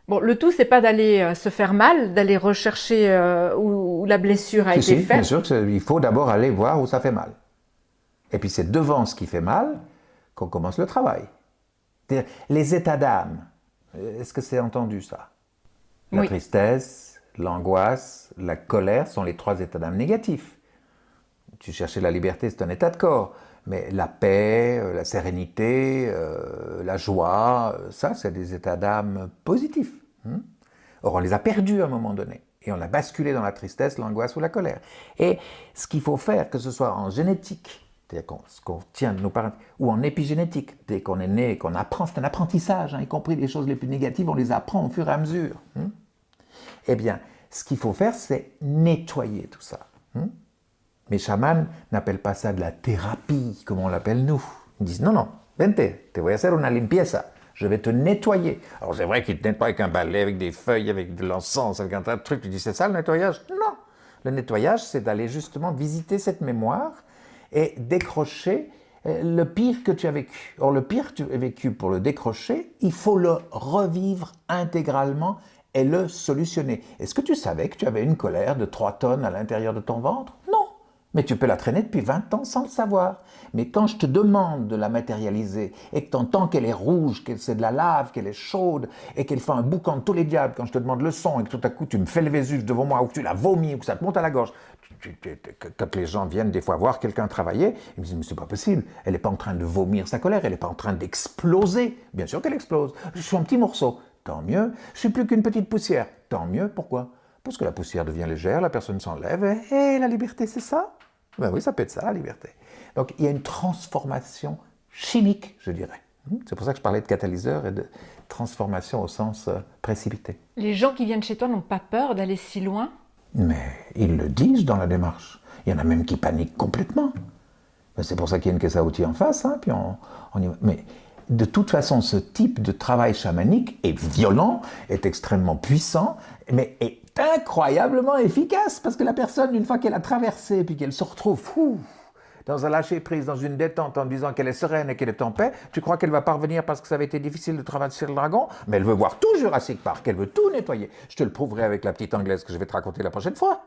Bon, le tout, c'est pas d'aller se faire mal, d'aller rechercher où la blessure a été Bien faite. sûr qu'il faut d'abord aller voir où ça fait mal. Et puis c'est devant ce qui fait mal qu'on commence le travail. C'est-à-dire, les états d'âme, est-ce que c'est entendu ça? La Oui. tristesse, l'angoisse, la colère sont les 3 états d'âme négatifs. Tu cherchais la liberté, c'est un état de corps. Mais la paix, la sérénité, la joie, ça, c'est des états d'âme positifs. Or, on les a perdus à un moment donné. Et on a basculé dans la tristesse, l'angoisse ou la colère. Et ce qu'il faut faire, que ce soit en génétique, c'est-à-dire ce qu'on tient de nos parents, ou en épigénétique, dès qu'on est né, qu'on apprend, c'est un apprentissage, y compris les choses les plus négatives, on les apprend au fur et à mesure. Eh bien, ce qu'il faut faire, c'est nettoyer tout ça. Mes chamans n'appellent pas ça de la thérapie, comme on l'appelle nous. Ils disent non, non, vente, te voy a hacer una limpieza. Je vais te nettoyer. Alors c'est vrai qu'ils ne te nettoient avec un balai, avec des feuilles, avec de l'encens, avec un tas de trucs. Tu dis c'est ça le nettoyage? Non. Le nettoyage, c'est d'aller justement visiter cette mémoire et décrocher le pire que tu as vécu. Or le pire que tu as vécu, pour le décrocher, il faut le revivre intégralement et le solutionner. Est-ce que tu savais que tu avais une colère de 3 tonnes à l'intérieur de ton ventre? Non. Mais tu peux la traîner depuis 20 ans sans le savoir. Mais quand je te demande de la matérialiser et que tu entends qu'elle est rouge, que c'est de la lave, qu'elle est chaude et qu'elle fait un boucan de tous les diables, quand je te demande le son et que tout à coup tu me fais le Vésuve devant moi ou que tu la vomis ou que ça te monte à la gorge, quand les gens viennent des fois voir quelqu'un travailler, ils me disent mais c'est pas possible, elle n'est pas en train de vomir sa colère, elle n'est pas en train d'exploser. Bien sûr qu'elle explose. Je suis un petit morceau. Tant mieux. Je suis plus qu'une petite poussière. Tant mieux. Pourquoi? Parce que la poussière devient légère, la personne s'enlève, et la liberté, c'est ça? Ben oui, ça peut être ça, la liberté. Donc, il y a une transformation chimique, je dirais. C'est pour ça que je parlais de catalyseur et de transformation au sens précipité. Les gens qui viennent chez toi n'ont pas peur d'aller si loin? Mais ils le disent dans la démarche. Il y en a même qui paniquent complètement. Mais c'est pour ça qu'il y a une caisse à outils en face, puis on y va. Mais de toute façon, ce type de travail chamanique est violent, est extrêmement puissant, mais est incroyablement efficace, parce que la personne, une fois qu'elle a traversé, puis qu'elle se retrouve dans un lâcher-prise, dans une détente, en disant qu'elle est sereine et qu'elle est en paix, tu crois qu'elle va parvenir parce que ça avait été difficile de traverser le dragon? Mais elle veut voir tout Jurassic Park, elle veut tout nettoyer. Je te le prouverai avec la petite anglaise que je vais te raconter la prochaine fois.